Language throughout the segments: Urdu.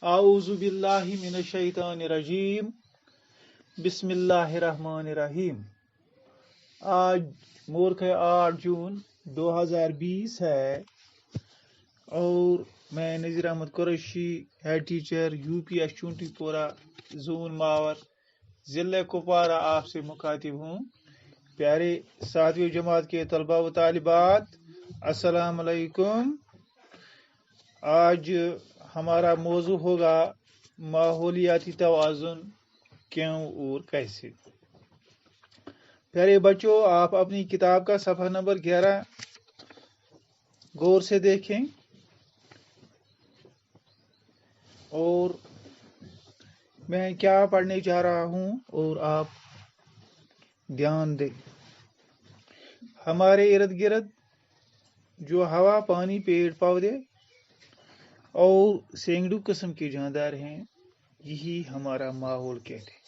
اعوذ باللہ من الشیطان الرجیم بسم اللہ الرحمن الرحیم۔ آج مورخ 8 جون 2020 ہے اور میں Nazir Ahmad Qureshi head teacher UPS Chontipora zone Mawar ضلع کپوارہ آپ سے مخاطب ہوں۔ پیارے 7ویں جماعت کے طلباء و طالبات، السلام علیکم۔ آج ہمارا موضوع ہوگا ماحولیاتی توازن کیوں اور کیسے۔ پیارے بچوں، آپ اپنی کتاب کا صفحہ نمبر 11 غور سے دیکھیں اور میں کیا پڑھنے جا رہا ہوں اور آپ دھیان دیں۔ ہمارے ارد گرد جو ہوا، پانی، پیڑ پودے اور سینکڑوں قسم کے جاندار ہیں، یہی ہمارا ماحول کہتے ہیں۔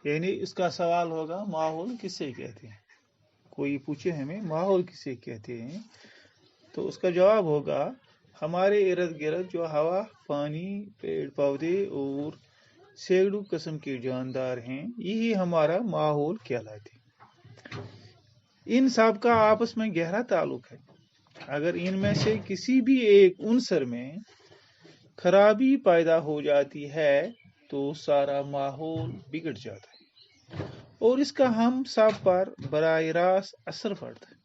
یعنی اس کا سوال ہوگا ماحول کسے کہتے ہیں؟ کوئی پوچھے ہمیں ماحول کسے کہتے ہیں تو اس کا جواب ہوگا ہمارے ارد گرد جو ہوا، پانی، پیڑ پودے اور سینکڑوں قسم کے جاندار ہیں، یہی ہمارا ماحول کہلاتے ہیں۔ ان سب کا آپس میں گہرا تعلق ہے۔ اگر ان میں سے کسی بھی ایک عنصر میں خرابی پیدا ہو جاتی ہے تو سارا ماحول بگڑ جاتا ہے اور اس کا ہم سب پر براہ راست اثر پڑتا ہے۔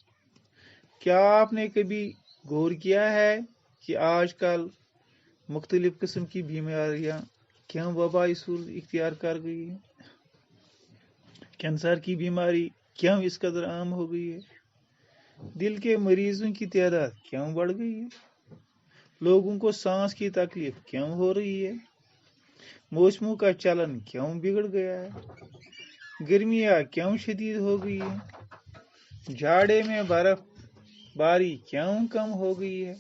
کیا آپ نے کبھی غور کیا ہے کہ آج کل مختلف قسم کی بیماریاں کیوں وبائی صورت اختیار کر گئی ہیں؟ کینسر کی بیماری کیوں اس قدر عام ہو گئی ہے؟ دل کے مریضوں کی تعداد کیوں بڑھ گئی ہے؟ لوگوں کو سانس کی تکلیف کیوں ہو رہی ہے؟ موسموں کا چلن کیوں بگڑ گیا ہے؟ گرمیاں کیوں شدید ہو گئی ہے؟ جاڑے میں برف باری کیوں کم ہو گئی ہے؟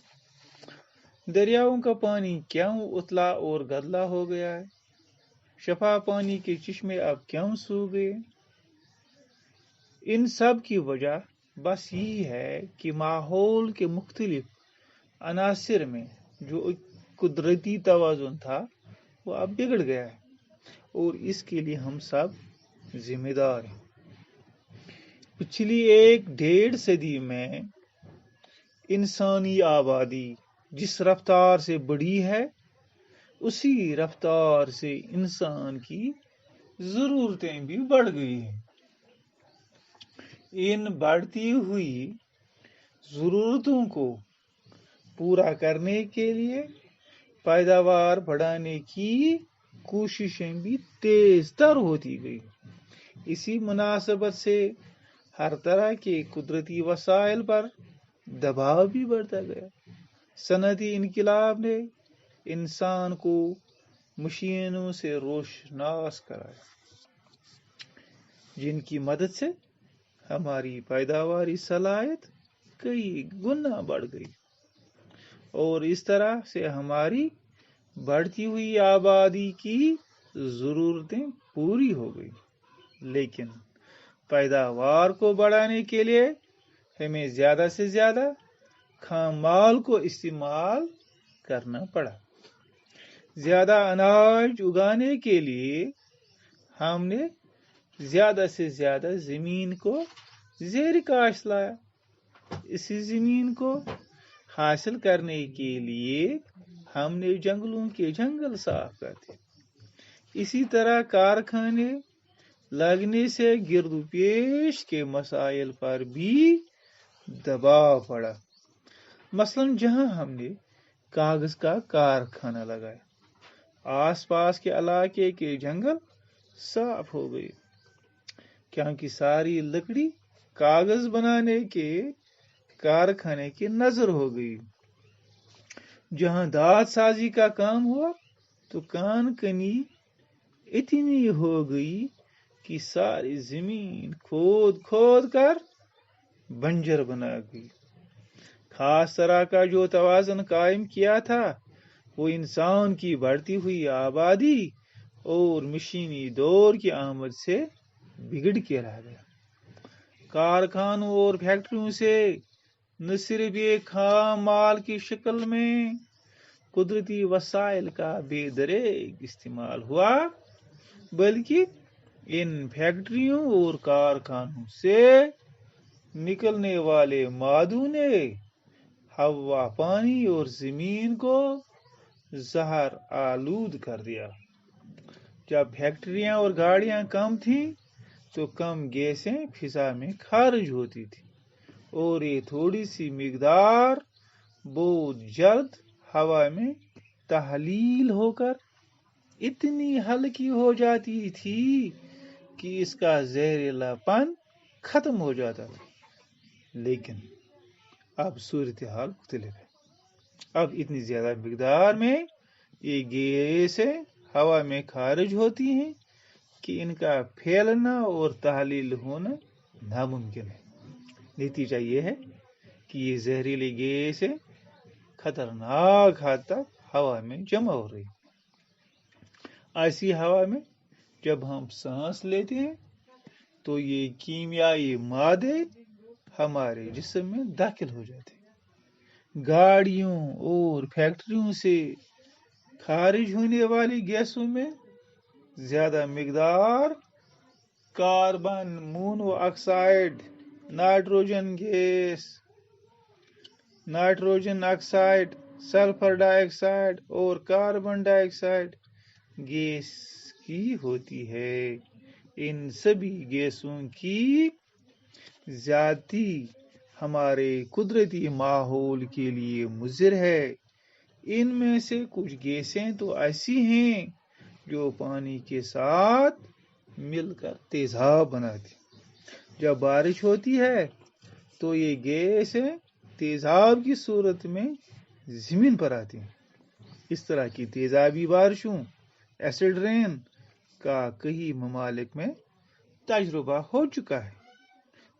دریاؤں کا پانی کیوں اتلا اور گدلا ہو گیا ہے؟ شفا پانی کے چشمے اب کیوں سوکھ گئے؟ ان سب کی وجہ بس یہی ہے کہ ماحول کے مختلف عناصر میں جو قدرتی توازن تھا وہ اب بگڑ گیا ہے اور اس کے لیے ہم سب ذمہ دار ہیں۔ پچھلی 1.5 صدی میں انسانی آبادی جس رفتار سے بڑھی ہے، اسی رفتار سے انسان کی ضرورتیں بھی بڑھ گئی ہیں۔ ان بڑھتی ہوئی ضرورتوں کو پورا کرنے کے لیے پیداوار بڑھانے کی کوششیں بھی تیز تر ہوتی گئی۔ اسی مناسبت سے ہر طرح کے قدرتی وسائل پر دباؤ بھی بڑھتا گیا۔ صنعتی انقلاب نے انسان کو مشینوں سے روشناس کرایا، جن کی مدد سے ہماری پیداواری صلاحیت کئی گنا بڑھ گئی اور اس طرح سے ہماری بڑھتی ہوئی آبادی کی ضرورتیں پوری ہو گئی۔ لیکن پیداوار کو بڑھانے کے لیے ہمیں زیادہ سے زیادہ خام مال کو استعمال کرنا پڑا۔ زیادہ اناج اگانے کے لیے ہم نے زیادہ سے زیادہ زمین کو زیر کاشت لایا۔ اسی زمین کو حاصل کرنے کے لیے ہم نے جنگلوں کے جنگل صاف کر دیے۔ اسی طرح کارخانے لگنے سے گرد و پیش کے مسائل پر بھی دباؤ پڑا۔ مثلاً جہاں ہم نے کاغذ کا کارخانہ لگایا، آس پاس کے علاقے کے جنگل صاف ہو گئے، کیونکہ ساری لکڑی کاغذ بنانے کے کارخانے کی نظر ہو گئی۔ جہاں دھات سازی کا کام ہوا تو کان کنی اتنی ہو گئی کہ ساری زمین کھود کھود کر بنجر بنا گئی۔ خاص طرح کا جو توازن قائم کیا تھا وہ انسان کی بڑھتی ہوئی آبادی اور مشینی دور کی آمد سے بگڑ کے رہ گیا۔ کارخانوں اور فیکٹریوں سے نہ صرف ایک خام مال کی شکل میں قدرتی وسائل کا بے دریغ استعمال ہوا، بلکہ ان فیکٹریوں اور کارخانوں سے نکلنے والے مادوں نے ہوا، پانی اور زمین کو زہر آلود کر دیا۔ جب فیکٹریاں اور گاڑیاں کم تھیں تو کم گیسیں فضا میں خارج ہوتی تھی، اور یہ تھوڑی سی مقدار بہت جلد ہوا میں تحلیل ہو کر اتنی ہلکی ہو جاتی تھی کہ اس کا زہریلا پن ختم ہو جاتا تھا۔ لیکن اب صورتحال مختلف ہے۔ اب اتنی زیادہ مقدار میں یہ گیسیں ہوا میں خارج ہوتی ہیں کہ ان کا پھیلنا اور تحلیل ہونا ناممکن ہے۔ نتیجہ یہ ہے کہ یہ زہریلی گیسیں خطرناک حد تک ہوا میں جمع ہو رہی۔ ایسی ہوا میں جب ہم سانس لیتے ہیں تو یہ کیمیائی مادے ہمارے جسم میں داخل ہو جاتے ہیں۔ گاڑیوں اور فیکٹریوں سے خارج ہونے والی گیسوں میں زیادہ مقدار carbon monoxide, nitrogen gas, nitrogen oxide, sulphur dioxide اور کاربن ڈائی آکسائڈ گیس کی ہوتی ہے۔ ان سبھی گیسوں کی زیادتی ہمارے قدرتی ماحول کے لیے مضر ہے۔ ان میں سے کچھ گیسیں تو ایسی ہیں جو پانی کے ساتھ مل کر تیزاب بناتی۔ جب بارش ہوتی ہے تو یہ گیسیں تیزاب کی صورت میں زمین پر آتی ہیں۔ اس طرح کی تیزابی بارشوں، ایسڈ رین کا کئی ممالک میں تجربہ ہو چکا ہے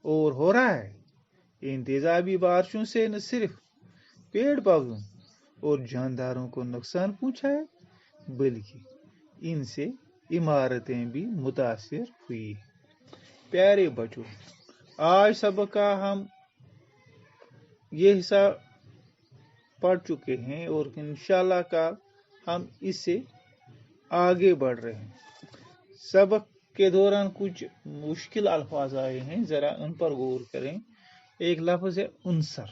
اور ہو رہا ہے۔ ان تیزابی بارشوں سے نہ صرف پیڑ پودوں اور جانداروں کو نقصان پہنچا ہے، بلکہ ان سے عمارتیں بھی متاثر ہوئی۔ پیارے بچوں، آج سبق کا ہم یہ حصہ پڑھ چکے ہیں اور انشاءاللہ کل ہم اس سے آگے بڑھ رہے ہیں۔ سبق کے دوران کچھ مشکل الفاظ آئے ہیں، ذرا ان پر غور کریں۔ ایک لفظ ہے عنصر،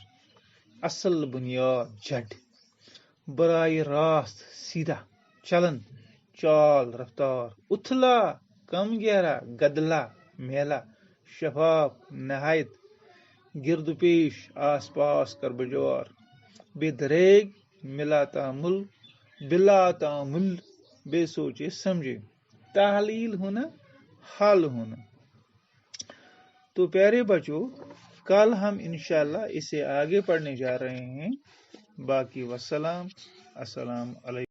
اصل، بنیاد، جڑ، براہ راست، سیدھا، چلن، چال، رفتار، اتھلا، کم گہرا، گدلا، میلا، شفاف، نہایت، گرد پیش، آس پاس، کر بجوار، بے دریغ، ملا تعامل، بلا تعامل، بے سوچے سمجھے، تحلیل ہونا، حل ہونا۔ تو پیارے بچوں، کل ہم انشاءاللہ اسے آگے پڑھنے جا رہے ہیں۔ باقی والسلام، السلام علیکم۔